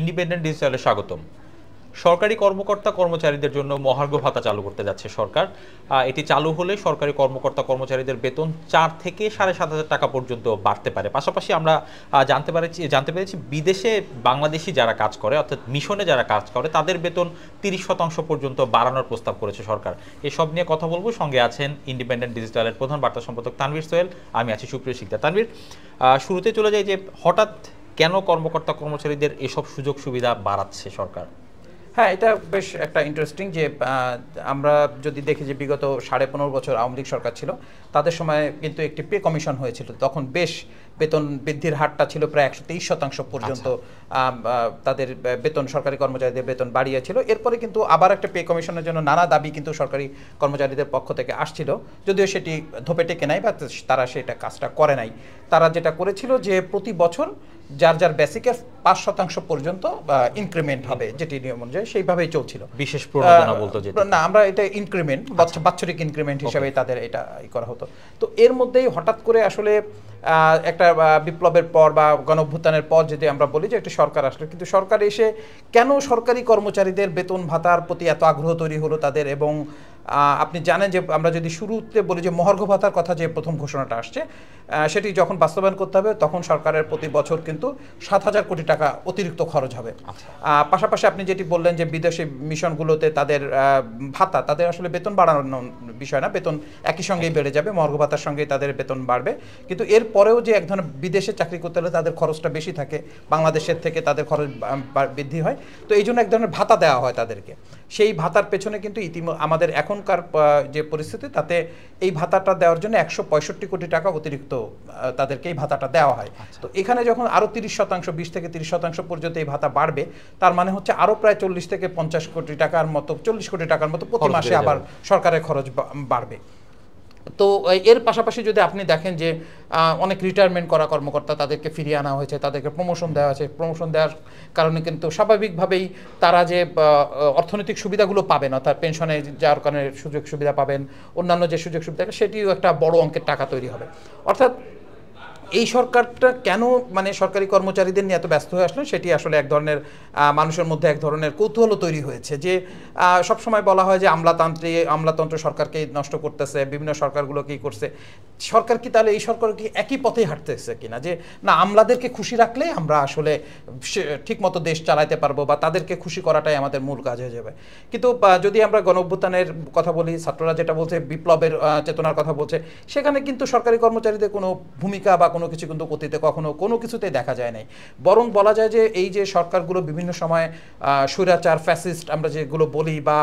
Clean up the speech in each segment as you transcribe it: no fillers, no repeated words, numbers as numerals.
Independent ডিজিটালে স্বাগতম। সরকারি কর্মকর্তা কর্মচারীদের জন্য মহার্ঘ ভাতা চালু করতে যাচ্ছে সরকার। এটি চালু হলে সরকারি কর্মকর্তা কর্মচারীদের বেতন 4 থেকে 7,500 টাকা পর্যন্ত বাড়তে পারে। পাশাপাশি আমরা জানতে পেরেছি বিদেশে বাংলাদেশি যারা কাজ করে, অর্থাৎ মিশনে যারা কাজ করে, তাদের বেতন 30% পর্যন্ত বাড়ানোর প্রস্তাব করেছে সরকার। এসব নিয়ে কথা বলবো। সঙ্গে আছেন ইন্ডিপেন্ডেন্ট ডিজিটালের প্রধান বার্তা সম্পাদক তানভীর সোহেল, আমি আছি সুপ্রিয় শিকদার। তানভীর, শুরুতে চলে যাই যে হঠাৎ কেন কর্মকর্তা কর্মচারীদের এসব সুযোগ সুবিধা বাড়াচ্ছে সরকার? হ্যাঁ, এটা বেশ একটা ইন্টারেস্টিং যে আমরা যদি দেখি যে বিগত 15.5 বছর আওয়ামী লীগ সরকার ছিল, তাদের সময় কিন্তু একটি পে কমিশন হয়েছিল। তখন বেশ বেতন বৃদ্ধির হারটা ছিল প্রায় 123% পর্যন্ত। তাদের বেতন, সরকারি কর্মচারীদের বেতন বাড়িয়েছিল। এরপরে কিন্তু আবার একটা পে কমিশনের জন্য নানা দাবি কিন্তু সরকারি কর্মচারীদের পক্ষ থেকে আসছিল, যদিও সেটি ধোপে টেকে নাই বা তারা সেটা কাজটা করে নাই। তারা যেটা করেছিল যে প্রতি বছর যার যার বেসিকের 5% পর্যন্ত ইনক্রিমেন্ট হবে, যেটি নিয়ম অনুযায়ী সেইভাবেই চলছিল। বিশেষ প্রণোদনা বলতো না, আমরা এটা ইনক্রিমেন্ট, বাৎসরিক ইনক্রিমেন্ট হিসাবে তাদের এটা করা হতো। তো এর মধ্যেই হঠাৎ করে আসলে একটা বিপ্লবের পর বা গণঅভ্যুত্থানের পর যদি আমরা বলি যে একটা সরকার আসলো, কিন্তু সরকার এসে কেন সরকারি কর্মচারীদের বেতন ভাতার প্রতি এত আগ্রহ তৈরি হলো তাদের, এবং আপনি জানেন যে আমরা যদি শুরুতে বলি যে মহার্ঘ ভাতার কথা যে প্রথম ঘোষণাটা আসছে, সেটি যখন বাস্তবায়ন করতে হবে তখন সরকারের প্রতি বছর কিন্তু 7,000 কোটি টাকা অতিরিক্ত খরচ হবে। পাশাপাশি আপনি যেটি বললেন যে বিদেশি মিশনগুলোতে তাদের ভাতা, তাদের আসলে বেতন বাড়ানোর বিষয় না, বেতন একই সঙ্গেই বেড়ে যাবে, মহার্ঘ ভাতার সঙ্গেই তাদের বেতন বাড়বে। কিন্তু এর পরেও যে এক ধরনের বিদেশে চাকরি করতে হলে তাদের খরচটা বেশি থাকে, বাংলাদেশের থেকে তাদের খরচ বৃদ্ধি হয়। তো এই জন্য এক ধরনের ভাতা দেওয়া হয় তাদেরকে। সেই ভাতার পেছনে কিন্তু আমাদের এখনকার যে পরিস্থিতি, তাতে এই ভাতাটা দেওয়ার জন্য 165 কোটি টাকা অতিরিক্ত তাদেরকে এই ভাতাটা দেওয়া হয়। তো এখানে যখন আরও 30%, 20 থেকে 30% পর্যন্ত এই ভাতা বাড়বে, তার মানে হচ্ছে আরও প্রায় 40 থেকে 50 কোটি টাকার মতো, 40 কোটি টাকার মতো প্রতি মাসে আবার সরকারের খরচ বাড়বে। তো এর পাশাপাশি যদি আপনি দেখেন যে অনেক রিটায়ারমেন্ট করা কর্মকর্তা, তাদেরকে ফিরিয়ে আনা হয়েছে, তাদেরকে প্রমোশন দেওয়া হয়েছে। প্রমোশন দেওয়ার কারণে কিন্তু স্বাভাবিকভাবেই তারা যে অর্থনৈতিক সুবিধাগুলো পাবেন, অর্থাৎ পেনশনে যাওয়ার কারণে সুযোগ সুবিধা পাবেন, অন্যান্য যে সুযোগ সুবিধা, সেটিও একটা বড় অঙ্কের টাকা তৈরি হবে। অর্থাৎ এই সরকারটা কেন মানে সরকারি কর্মচারীদের নিয়ে এত ব্যস্ত হয়ে আসলেন, সেটি আসলে এক ধরনের মানুষের মধ্যে এক ধরনের কৌতূহল তৈরি হয়েছে। যে সবসময় বলা হয় যে আমলাতন্ত্র সরকারকে নষ্ট করতেছে, বিভিন্ন সরকারগুলোকেই করছে। সরকার কি তাহলে এই সরকার কি একই পথেই হাঁটতেছে কিনা, যে না আমলাদেরকে খুশি রাখলে আমরা আসলে ঠিকমতো দেশ চালাতে পারবো বা তাদেরকে খুশি করাটাই আমাদের মূল কাজ হয়ে যাবে। কিন্তু যদি আমরা গণঅভ্যুত্থানের কথা বলি, ছাত্ররা যেটা বলছে, বিপ্লবের চেতনার কথা বলছে, সেখানে কিন্তু সরকারি কর্মচারীদের কোনো ভূমিকা বা কোনো কিছু কিন্তু অতীতে কখনো কোনো কিছুতেই দেখা যায় নাই। বরং বলা যায় যে এই যে সরকারগুলো বিভিন্ন সময় স্বৈরাচার, ফ্যাসিস্ট আমরা যেগুলো বলি, বা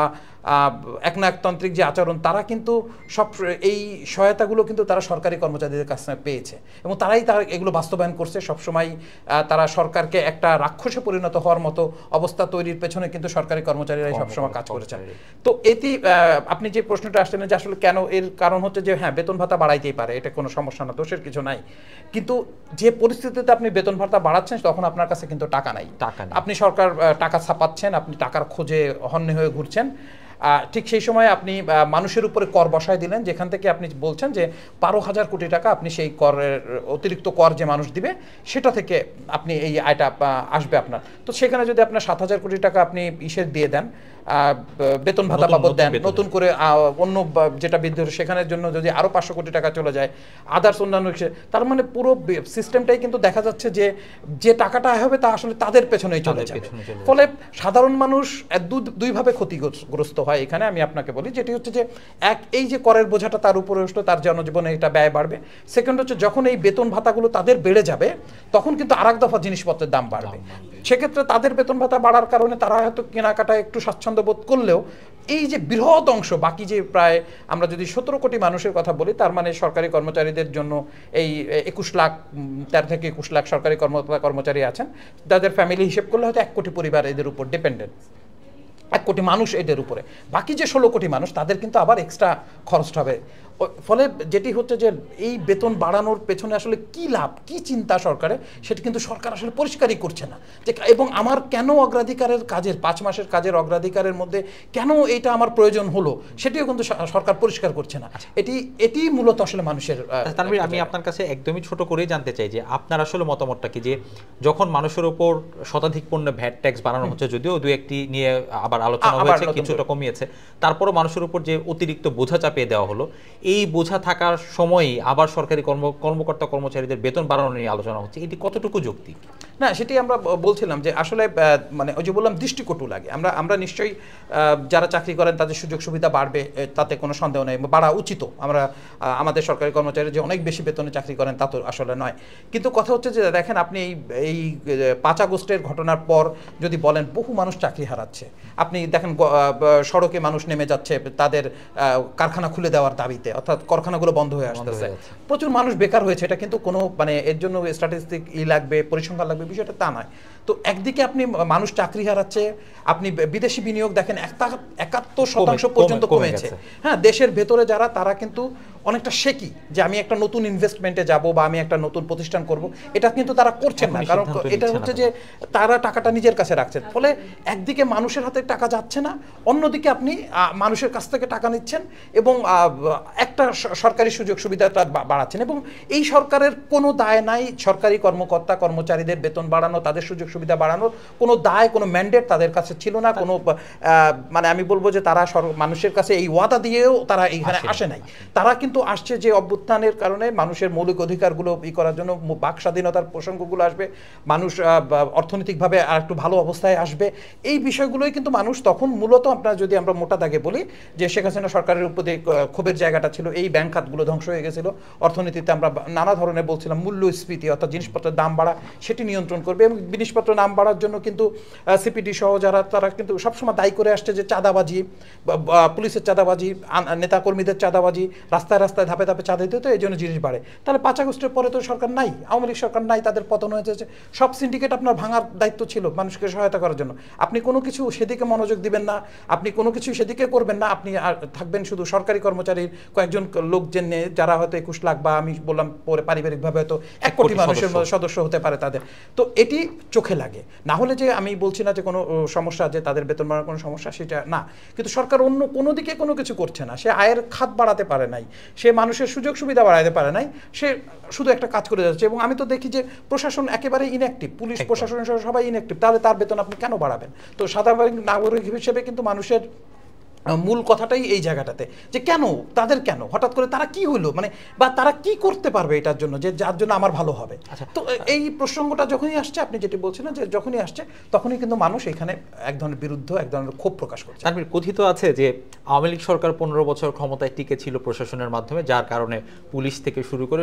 একনায়কতান্ত্রিক যে আচরণ, তারা কিন্তু সব এই সহায়তাগুলো কিন্তু তারা সরকারি কর্মচারীদের কাছ থেকে পেয়েছে, এবং তারা এগুলো বাস্তবায়ন করছে। সবসময় তারা সরকারকে একটা রাক্ষসে পরিণত হওয়ার মতো অবস্থা তৈরির পেছনে কিন্তু সরকারি কর্মচারীরাই সবসময় কাজ করেছেন। তো এটি আপনি যে প্রশ্নটা আসলেন যে আসলে কেন, এর কারণ হচ্ছে যে হ্যাঁ, বেতন ভাতা বাড়াইতেই পারে, এটা কোনো সমস্যা না, দোষের কিছু নাই। কিন্তু যে পরিস্থিতিতে আপনি বেতন ভাতা বাড়াচ্ছেন, তখন আপনার কাছে কিন্তু টাকা নাই। আপনি সরকার টাকা ছাপাচ্ছেন, আপনি টাকার খোঁজে হন্যে হয়ে ঘুরছেন। ঠিক সেই সময় আপনি মানুষের উপরে কর বসায় দিলেন, যেখান থেকে আপনি বলছেন যে 12,000 কোটি টাকা আপনি সেই করের অতিরিক্ত কর যে মানুষ দিবে, সেটা থেকে আপনি এই আয়টা আসবে আপনার। তো সেখানে যদি আপনার 7,000 কোটি টাকা আপনি দিয়ে দেন, বেতন ভাতা বাবদ দেন, নতুন করে অন্য যেটা বৃদ্ধি হলো সেখানের জন্য যদি আরও 500 কোটি টাকা চলে যায়, আদার্স অন্যান্য, তার মানে পুরো সিস্টেমটাই কিন্তু দেখা যাচ্ছে যে যে টাকাটা হবে তা আসলে তাদের পেছনেই চলে যাবে। ফলে সাধারণ মানুষ দুইভাবে ক্ষতিগ্রস্ত হয়। এখানে আমি আপনাকে বলি, যেটি হচ্ছে যে এই যে করের বোঝাটা তার উপরে আসলো, তার জনজীবনে এটা ব্যয় বাড়বে। সেকেন্ড হচ্ছে যখন এই বেতন ভাতাগুলো তাদের বেড়ে যাবে, তখন কিন্তু আরেক দফা জিনিসপত্রের দাম বাড়বে। সেক্ষেত্রে তাদের বেতন ভাতা বাড়ার কারণে তারা হয়তো কেনাকাটায় একটু স্বাচ্ছন্দ্য বোধ করলেও এই যে বৃহৎ অংশ, বাকি যে প্রায় আমরা যদি 17 কোটি মানুষের কথা বলি, তার মানে সরকারি কর্মচারীদের জন্য এই 13 থেকে 21 লাখ সরকারি কর্মচারী আছেন, তাদের ফ্যামিলি হিসেব করলে হয়তো 1 কোটি পরিবার এদের উপর ডিপেন্ডেন্ট। 1 কোটি মানুষ এদের উপরে, বাকি যে 16 কোটি মানুষ তাদের কিন্তু আবার এক্সট্রা খরচ হবে। ফলে যেটি হচ্ছে যে এই বেতন বাড়ানোর পেছনে আসলে কি লাভ, কি চিন্তা সরকারের, সেটা কিন্তু সরকার আসলে পরিষ্কারই করছে না। যে এবং আমার কেন অগ্রাধিকারের কাজের 5 মাসের কাজের অগ্রাধিকারের মধ্যে কেন এইটা আমার প্রয়োজন হলো, সেটিও কিন্তু সরকার পরিষ্কার করছে না। এটি মূলত আসলে মানুষের। তানভীর, আমি আপনার কাছে একদমই ছোট করেই জানতে চাই যে আপনার আসলে মতামতটা কি, যে যখন মানুষের উপর শতাধিক পণ্যে ভ্যাট ট্যাক্স বাড়ানো হচ্ছে, যদিও দু একটি নিয়ে আবার আলোচনা হয়েছে, কিছুটা কমিয়েছে, তারপরও মানুষের উপর যে অতিরিক্ত বোঝা চাপিয়ে দেওয়া হলো, এই বোঝা থাকার সময়ই আবার সরকারি কর্মকর্তা কর্মচারীদের বেতন বাড়ানো নিয়ে আলোচনা হচ্ছে, এটি কতটুকু যৌক্তিক? না, সেটি আমরা বলছিলাম যে আসলে মানে ওই যে বললাম দৃষ্টিকটু লাগে। আমরা নিশ্চয়ই যারা চাকরি করেন তাদের সুযোগ সুবিধা বাড়বে, তাতে কোনো সন্দেহ নেই, বাড়া উচিত। আমরা আমাদের সরকারি কর্মচারী যে অনেক বেশি বেতনে চাকরি করেন তা তো আসলে নয়। কিন্তু কথা হচ্ছে যে দেখেন, আপনি এই 5 আগস্টের ঘটনার পর যদি বলেন বহু মানুষ চাকরি হারাচ্ছে, আপনি দেখেন সড়কে মানুষ নেমে যাচ্ছে তাদের কারখানা খুলে দেওয়ার দাবিতে, অর্থাৎ কারখানাগুলো বন্ধ হয়ে আসতেছে, প্রচুর মানুষ বেকার হয়েছে। এটা কিন্তু কোনো মানে এর জন্য স্ট্যাটিস্টিক লাগবে, পরিসংখ্যান লাগবে, বিষয়টা তা নয়। তো একদিকে আপনি মানুষ চাকরি হারাচ্ছে, আপনি বিদেশি বিনিয়োগ দেখেন 71% পর্যন্ত কমেছে। হ্যাঁ, দেশের ভেতরে যারা, তারা কিন্তু অনেকটা শেকি যে আমি একটা নতুন ইনভেস্টমেন্টে যাব বা আমি একটা নতুন প্রতিষ্ঠান করব, এটা কিন্তু তারা করছেন না। কারণ এটা হচ্ছে যে তারা টাকাটা নিজের কাছে রাখছেন। ফলে একদিকে মানুষের হাতে টাকা যাচ্ছে না, অন্যদিকে আপনি মানুষের কাছ থেকে টাকা নিচ্ছেন এবং একটা সরকারি সুযোগ সুবিধাটা বাড়াচ্ছেন। এবং এই সরকারের কোনো দায় নাই সরকারি কর্মকর্তা কর্মচারীদের বেতন বাড়ানো, তাদের সুযোগ সুবিধা বাড়ানোর কোনো দায়, কোনো ম্যান্ডেট তাদের কাছে ছিল না। কোনো মানে আমি বলবো যে তারা মানুষের কাছে এই ওয়াদা দিয়েও তারা এইখানে আসে নাই। তারা কিন্তু আসছে যে অভ্যুত্থানের কারণে মানুষের মৌলিক অধিকারগুলো করার জন্য, বাক স্বাধীনতার প্রসঙ্গগুলো আসবে, মানুষ অর্থনৈতিকভাবে আর একটু ভালো অবস্থায় আসবে, এই বিষয়গুলোই কিন্তু মানুষ তখন মূলত, আপনার যদি আমরা মোটা দাগে বলি যে শেখ হাসিনা সরকারের উপরে ক্ষোভের জায়গাটা ছিল এই ব্যাংক খাতগুলো ধ্বংস হয়ে গেছিল। অর্থনীতিতে আমরা নানা ধরনের বলছিলাম মূল্যস্ফীতি, অর্থাৎ জিনিসপত্রের দাম বাড়া, সেটি নিয়ন্ত্রণ করবে। এবং জিনিসপত্রের দাম বাড়ার জন্য কিন্তু সিপিডি সহ যারা, তারা কিন্তু সবসময় দায়ী করে আসছে যে চাঁদাবাজি, পুলিশের চাঁদাবাজি, নেতাকর্মীদের চাঁদাবাজি, রাস্তায় রাস্তায় ধাপে ধাপে চাঁদা দিতে, এই জন্য জিনিস বাড়ে। তাহলে 5 আগস্টের পরে তো সরকার নাই, আওয়ামী লীগ সরকার নাই, তাদের পতন হয়েছে, সব সিন্ডিকেট আপনার ভাঙার দায়িত্ব ছিল মানুষকে সহায়তা করার জন্য। আপনি কোনো কিছু সেদিকে মনোযোগ দিবেন না, আপনি কোনো কিছু সেদিকে করবেন না, আপনি থাকবেন শুধু সরকারি কর্মচারীর কয়েকজন লোক জেনে, যারা হয়তো 21 লাখ বা আমি বললাম পরে পারিবারিকভাবে হয়তো 1 কোটি মানুষের সদস্য হতে পারে তাদের। তো এটি চোখে লাগে। না হলে যে আমি বলছি না যে কোনো সমস্যা, যে তাদের বেতন বাড়ানোর কোনো সমস্যা, সেটা না। কিন্তু সরকার অন্য কোনো দিকে কোনো কিছু করছে না। সে আয়ের খাত বাড়াতে পারে নাই, সে মানুষের সুযোগ সুবিধা বাড়াতে পারে নাই, সে শুধু একটা কাজ করে যাচ্ছে। এবং আমি তো দেখি যে প্রশাসন একেবারে ইনঅ্যাক্টিভ, পুলিশ প্রশাসন সবাই ইনঅ্যাক্টিভ। তাহলে তার বেতন আপনি কেন বাড়াবেন? তো সাধারণ নাগরিক হিসেবে কিন্তু মানুষের মূল কথাটাই এই জায়গাটাতে, যে কেন, তাদের কেন হঠাৎ করে তারা কি হলো, মানে বা তারা কি করতে পারবে এটার জন্য, যে যার জন্য আমার ভালো হবে। তো এই প্রসঙ্গটা যখনই আসছে, আপনি যেটি বলছিলেন যে যখনই আসছে তখনই কিন্তু মানুষ এখানে এক ধরনের বিরুদ্ধ, এক ধরনের ক্ষোভ প্রকাশ করছে। তারপরে কথিত আছে যে আওয়ামী লীগ সরকার 15 বছর ক্ষমতায় টিকে ছিল প্রশাসনের মাধ্যমে, যার কারণে পুলিশ থেকে শুরু করে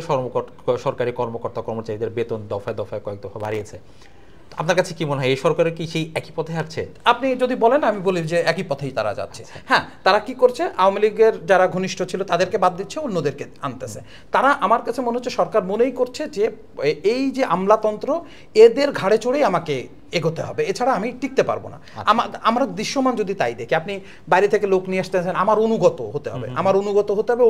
সরকারি কর্মকর্তা কর্মচারীদের বেতন দফায় দফায় কয়েক দফা বাড়িয়েছে। আপনার কাছে কি মনে হয় এই সরকারের কি সেই একই পথে হাঁটছে? আপনি যদি বলেন, আমি বলি যে একই পথেই তারা যাচ্ছে। হ্যাঁ, তারা কি করছে, আওয়ামী লীগের যারা ঘনিষ্ঠ ছিল তাদেরকে বাদ দিচ্ছে, অন্যদেরকে আনতেছে। তারা, আমার কাছে মনে হচ্ছে সরকার মনেই করছে যে এই যে আমলাতন্ত্র, এদের ঘাড়ে চড়েই আমাকে এগোতে হবে, এছাড়া আমি টিকতে পারবো না। আমরা দৃশ্যমান যদি তাই দেখি, আপনি বাইরে থেকে লোক নিয়ে আসতেছেন, আমার অনুগত হতে হবে, আমার অনুগত হতে হবে।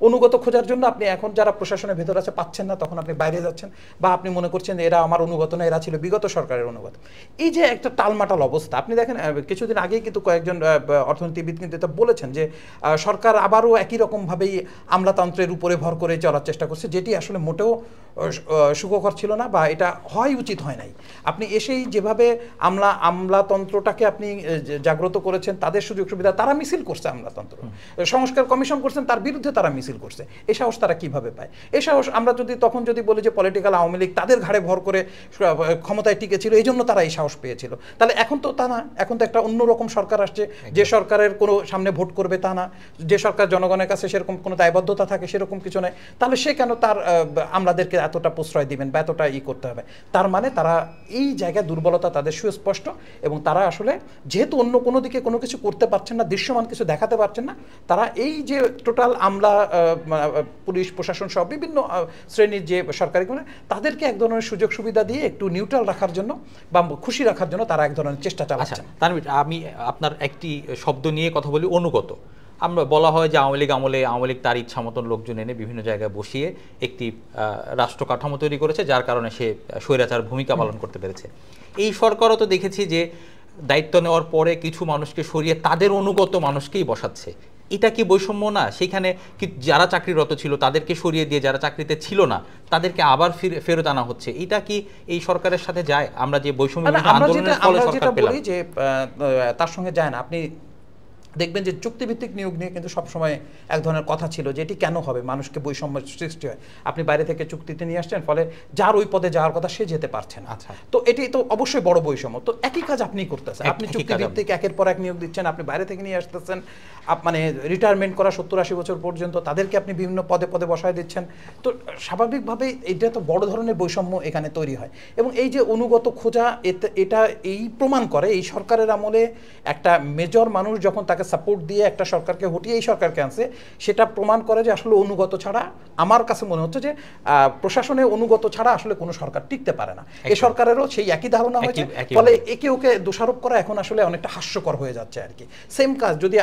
অনুগত খোঁজার জন্য আপনি এখন যারা প্রশাসনের ভেতর আছে পাচ্ছেন না, তখন আপনি বাইরে যাচ্ছেন, বা আপনি মনে করছেন যে এরা আমার অনুগত না, এরা ছিল বিগত সরকারের অনুগত। এই যে একটা টালমাটাল অবস্থা, আপনি দেখেন কিছুদিন আগেই কিন্তু কয়েকজন অর্থনীতিবিদ কিন্তু এটা বলেছেন যে সরকার আবারও একই রকমভাবেই আমলাতন্ত্রের উপরে ভর করে চলার চেষ্টা করছে, যেটি আসলে মোটেও সুখকর ছিল না, বা এটা হয় উচিত হয় নাই। আপনি এসেই যেভাবে আমলাতন্ত্রটাকে আপনি জাগ্রত করেছেন, তাদের সুযোগ সুবিধা, তারা মিছিল করছে, আমলাতন্ত্র সংস্কার কমিশন করছেন, তার বিরুদ্ধে তারা মিছিল করছে। এই সাহস তারা কিভাবে পায়? এই সাহস আমরা তখন যদি বলি যে পলিটিক্যাল আওয়ামী লীগ তাদের ঘাড়ে ভর করে ক্ষমতায় টিকেছিল, এই জন্য তারা এই সাহস পেয়েছিল, তাহলে এখন তো তা না। এখন তো একটা অন্যরকম সরকার আসছে, যে সরকারের কোনো সামনে ভোট করবে তা না, যে সরকার জনগণের কাছে সেরকম কোনো দায়বদ্ধতা থাকে সেরকম কিছু নয়। তাহলে সে কেন তার আমলাদেরকে এতটা প্রশ্রয় দিবেন বা এতটা করতে হবে, তার মানে তারা এই জায়গায় দুর্বলতা তাদের সুস্পষ্ট, এবং তারা আসলে যেহেতু অন্য কোনো দিকে কোনো কিছু করতে পারছেন না, দৃশ্যমান কিছু দেখাতে পারছেন না, তারা এই যে টোটাল আমলা, পুলিশ প্রশাসন সব বিভিন্ন শ্রেণীর যে সরকারি তাদেরকে এক ধরনের সুযোগ সুবিধা দিয়ে একটু নিউট্রাল রাখার জন্য বা খুশি রাখার জন্য তারা এক ধরনের চেষ্টা চালাচ্ছেন। তানভীর, আমি আপনার একটি শব্দ নিয়ে কথা বলি, অনুগত। আমরা বলা হয় যে আওয়ামী লীগ তার ইচ্ছা মতন লোকজন এনে বিভিন্ন জায়গায় বসিয়ে একটি রাষ্ট্র কাঠামো তৈরি করেছে, যার কারণে সে স্বৈরাচার ভূমিকা পালন করতে পেরেছে। এই সরকারও তো দেখেছি যে দায়িত্ব নেওয়ার পরে কিছু মানুষকে সরিয়ে তাদের অনুগত মানুষকেই বসাচ্ছে। এটা কি বৈষম্য না? সেখানে কি যারা চাকরিরত ছিল তাদেরকে সরিয়ে দিয়ে যারা চাকরিতে ছিল না তাদেরকে আবার ফেরত আনা হচ্ছে? এটা কি এই সরকারের সাথে যায়? আমরা যে বৈষম্য আন্দোলনের ফলে সরকার পেলাম, যে তার সঙ্গে যায় না। আপনি দেখবেন যে চুক্তিভিত্তিক নিয়োগ নিয়ে কিন্তু সবসময় এক ধরনের কথা ছিল যে এটি কেন হবে, মানুষকে বৈষম্য সৃষ্টি হয়। আপনি বাইরে থেকে চুক্তিতে নিয়ে আসছেন, ফলে যার ওই পদে যাওয়ার কথা সে যেতে পারছে না। আচ্ছা, তো এটি তো অবশ্যই বড় বৈষম্য। তো একই কাজ আপনি করতেছেন, আপনি চুক্তিভিত্তিক একের পর এক নিয়োগ দিচ্ছেন, আপনি বাইরে থেকে নিয়ে আসতেছেন, মানে রিটায়ারমেন্ট করা 70-80 বছর পর্যন্ত তাদেরকে আপনি বিভিন্ন পদে পদে বসায় দিচ্ছেন। তো স্বাভাবিকভাবেই এটা তো বড় ধরনের বৈষম্য এখানে তৈরি হয়। এবং এই যে অনুগত খোঁজা, এটা এই প্রমাণ করে এই সরকারের আমলে একটা মেজর মানুষ যখন তাকে সাপোর্ট দিয়ে একটা সরকারকে হটিয়ে এই সরকারকে আনছে, সেটা প্রমাণ করে যে আসলে অনুগত ছাড়া, আমার কাছে মনে হচ্ছে যে প্রশাসনে অনুগত ছাড়া আসলে কোনো সরকার টিকতে পারে না। এই সরকারেরও সেই একই ধারণা হয়েছে, ফলে একে ওকে দোষারোপ করা এখন আসলে অনেকটা হাস্যকর হয়ে যাচ্ছে আর কি। সেম কাজ যদি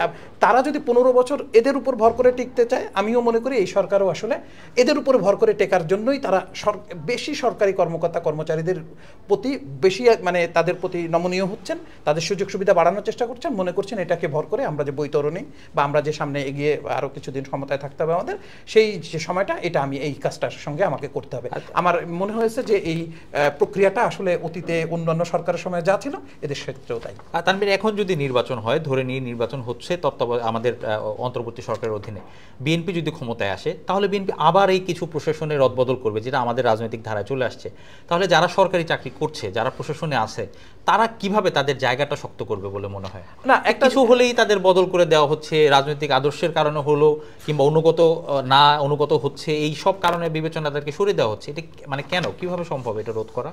তারা যদি 15 বছর এদের উপর ভর করে টিকতে চায়, আমিও মনে করি এই সরকারও আসলে এদের উপর ভর করে টেকার জন্যই তারা বেশি সরকারি কর্মকর্তা কর্মচারীদের প্রতি বেশি মানে তাদের প্রতি নমনীয় হচ্ছেন, তাদের সুযোগ সুবিধা বাড়ানোর চেষ্টা করছেন, মনে করছেন এটাকে ভর করে আমরা যে বৈতরণী বা আমরা যে সামনে এগিয়ে আরও কিছুদিন ক্ষমতায় থাকতে হবে আমাদের, সেই যে সময়টা এটা আমি এই কাজটার সঙ্গে আমাকে করতে হবে। আমার মনে হয়েছে যে এই প্রক্রিয়াটা আসলে অতীতে অন্যান্য সরকারের সময় যা ছিল এদের ক্ষেত্রেও তাই। তানভীর, এখন যদি নির্বাচন হয়, ধরে নিয়ে নির্বাচন হচ্ছে আমাদের অন্তর্বর্তী সরকারের অধীনে, বিএনপি যদি ক্ষমতায় আসে, তাহলে বিএনপি আবার এই কিছু প্রশাসনে রদবদল করবে, যেটা আমাদের রাজনৈতিক ধারায় চলে আসছে। তাহলে যারা সরকারি চাকরি করছে, যারা প্রশাসনে আছে, তারা কিভাবে তাদের জায়গাটা শক্ত করবে বলে মনে হয়? না, একটা কিছু হলেই তাদের বদল করে দেওয়া হচ্ছে, রাজনৈতিক আদর্শের কারণে হলো কিংবা অনুগত হচ্ছে, এই সব কারণে বিবেচনা তাদেরকে সরিয়ে দেওয়া হচ্ছে। এটা মানে কেন, কিভাবে সম্ভব এটা রোধ করা?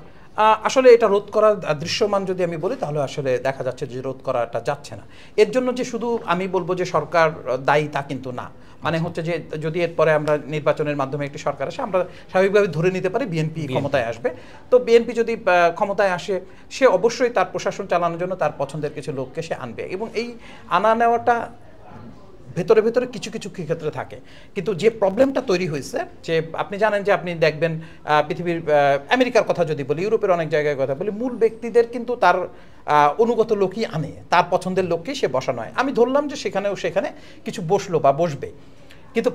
আসলে এটা রোধ করা দৃশ্যমান যদি আমি বলি, তাহলে আসলে দেখা যাচ্ছে যে রোধ করাটা যাচ্ছে না। এর জন্য যে শুধু আমি বলবো যে সরকার দায়ী তা কিন্তু না। মানে হচ্ছে যে যদি এরপরে আমরা নির্বাচনের মাধ্যমে একটি সরকার আসে, আমরা স্বাভাবিকভাবে ধরে নিতে পারি বিএনপি ক্ষমতায় আসবে। তো বিএনপি যদি ক্ষমতায় আসে, সে অবশ্যই তার প্রশাসন চালানোর জন্য তার পছন্দের কিছু লোককে সে আনবে, এবং এই আনা নেওয়াটা ভেতরে ভেতরে কিছু কিছু ক্ষেত্রে থাকে। কিন্তু যে প্রবলেমটা তৈরি হয়েছে, যে আপনি জানেন যে আপনি দেখবেন পৃথিবীর আমেরিকার কথা যদি বলি, ইউরোপের অনেক জায়গায় কথা বলি, মূল ব্যক্তিদের কিন্তু তার অনুগত লোকই আনে, তার পছন্দের লোককেই সে বসানো হয়। আমি ধরলাম যে সেখানে কিছু বসলো বা বসবে, কিন্তু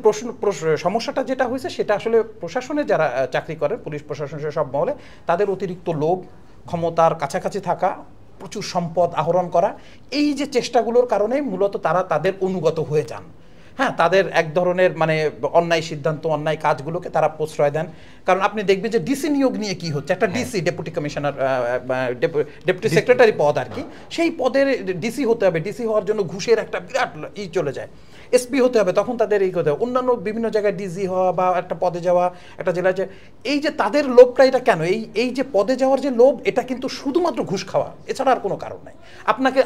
সমস্যাটা যেটা হয়েছে সেটা আসলে প্রশাসনে যারা চাকরি করে, পুলিশ প্রশাসন সব মহলে, তাদের অতিরিক্ত লোভ, ক্ষমতার কাছাকাছি থাকা, প্রচুর সম্পদ আহরণ করা, এই যে চেষ্টাগুলোর কারণে মূলত তারা তাদের অনুগত হয়ে যান। হ্যাঁ, তাদের এক ধরনের মানে অন্যায় সিদ্ধান্ত, অন্যায় কাজগুলোকে তারা প্রশ্রয় দেন। কারণ আপনি দেখবেন যে ডিসি নিয়োগ নিয়ে কি হচ্ছে, একটা DC, deputy commissioner, deputy secretary পদ আর কি, সেই পদের ডিসি হতে হবে, ডিসি হওয়ার জন্য ঘুষের একটা বিরাট চলে যায়। এসপি হতে হবে, তখন তাদের এই কথা, অন্যান্য বিভিন্ন জায়গায় ডিজি হওয়া বা একটা পদে যাওয়া, একটা জেলায় যে এই যে তাদের লোভটা, এটা কেন, এই যে পদে যাওয়ার যে লোভ, এটা কিন্তু শুধুমাত্র ঘুষ খাওয়া, এছাড়া আর কোনো কারণ নাই।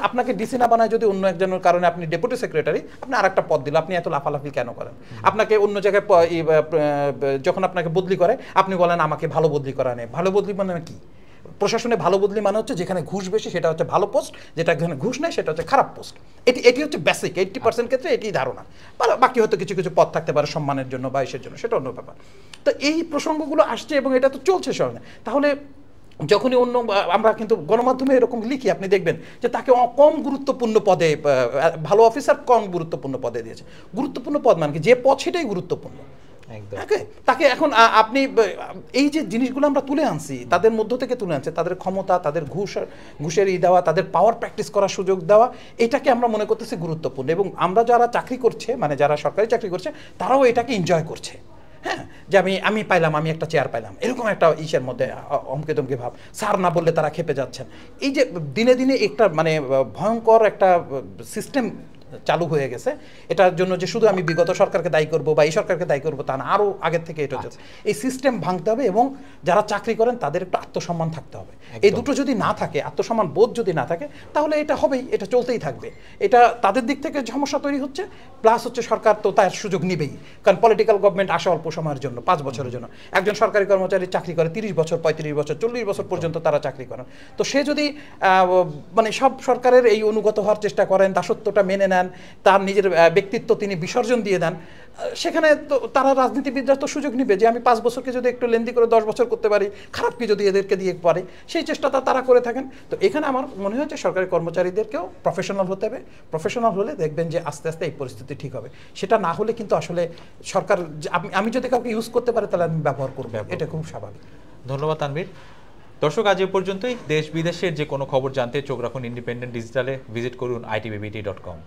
আপনাকে ডিসি না বানায় যদি অন্য একজনের কারণে আপনি ডেপুটি সেক্রেটারি, আপনি আর একটা পদ দিল, আপনি এত লাফালাফি কেন করেন? আপনাকে অন্য জায়গায় যখন আপনাকে বদলি করে, আপনি বলেন আমাকে ভালো বদলি করা নেই। ভালো বদলি মানে কি? প্রশাসনে ভালো বদলি মানে হচ্ছে যেখানে ঘুষ বেশি সেটা হচ্ছে ভালো পোস্ট, যেখানে ঘুষ নেই সেটা হচ্ছে খারাপ পোস্ট। এটি হচ্ছে বেসিক, 80% ক্ষেত্রে এটি ধারণা। বাকি হয়তো কিছু কিছু পদ থাকতে পারে সম্মানের জন্য বা ইসের জন্য, সেটা অন্য ব্যাপার। তো এই প্রসঙ্গগুলো আসছে এবং এটা তো চলছে সঙ্গে। তাহলে যখনই অন্য আমরা কিন্তু গণমাধ্যমে এরকম লিখি, আপনি দেখবেন যে তাকে কম গুরুত্বপূর্ণ পদে, ভালো অফিসার কম গুরুত্বপূর্ণ পদে দিয়েছে। গুরুত্বপূর্ণ পদ মানে কি, যে পদ সেটাই গুরুত্বপূর্ণ। তাকে এখন আপনি এই যে জিনিসগুলো আমরা তুলে আনছি, তাদের মধ্য থেকে তুলে আনছে, তাদের ক্ষমতা, তাদের ঘুষের দেওয়া, তাদের পাওয়ার প্র্যাকটিস করার সুযোগ দেওয়া, এটাকে আমরা মনে করতেছি গুরুত্বপূর্ণ। এবং আমরা যারা চাকরি করছে, মানে যারা সরকারি চাকরি করছে, তারাও এটাকে এনজয় করছে। হ্যাঁ, যে আমি পাইলাম, আমি একটা চেয়ার পাইলাম, এরকম একটা ইসের মধ্যে অমকে তমকে ভাব। স্যার না বললে তারা খেপে যাচ্ছেন। এই যে দিনে দিনে একটা মানে ভয়ঙ্কর একটা সিস্টেম চালু হয়ে গেছে, এটার জন্য যে শুধু আমি বিগত সরকারকে দায়ী করব বা এই সরকারকে দায়ী করবো তা না, আরও আগের থেকে এটা হচ্ছে। এই সিস্টেম ভাঙতে হবে এবং যারা চাকরি করেন তাদের একটু আত্মসম্মান থাকতে হবে। এই দুটো যদি না থাকে, আত্মসম্মান বোধ যদি না থাকে, তাহলে এটা হবেই, এটা চলতেই থাকবে। এটা তাদের দিক থেকে সমস্যা তৈরি হচ্ছে, প্লাস হচ্ছে সরকার তো তার সুযোগ নিবেই, কারণ পলিটিক্যাল গভর্নমেন্ট আসে অল্প সময়ের জন্য, 5 বছরের জন্য। একজন সরকারি কর্মচারী চাকরি করে 30 বছর, 35 বছর, 40 বছর পর্যন্ত তারা চাকরি করেন। তো সে যদি মানে সব সরকারের এই অনুগত হওয়ার চেষ্টা করেন, দাসত্বটা মেনে নেন, তার নিজের ব্যক্তিত্ব তিনি বিসর্জন দিয়ে দেন, সেখানে তো তারা রাজনীতিবিদরা তো সুযোগ নিবে যে আমি 5 বছরকে যদি একটু লেন্দি করে 10 বছর করতে পারি, খারাপ কি যদি এদেরকে দিয়ে পারে, সেই চেষ্টাটা তারা করে থাকেন। তো এখানে আমার মনে হয় যে সরকারি কর্মচারীদেরকেও প্রফেশনাল হতে হবে। প্রফেশনাল হলে দেখবেন যে আস্তে আস্তে এই পরিস্থিতি ঠিক হবে। সেটা না হলে কিন্তু আসলে সরকার, আমি যদি কাউকে ইউজ করতে পারি তাহলে আমি ব্যবহার করবো, এটা খুব স্বাভাবিক। ধন্যবাদ তানভীর। দর্শক, আজ এ পর্যন্তই। দেশ বিদেশের যে কোনো খবর জানতে চোখ রাখুন ইন্ডিপেন্ডেন্ট ডিজিটালে। ভিজিট করুন itbbt.com।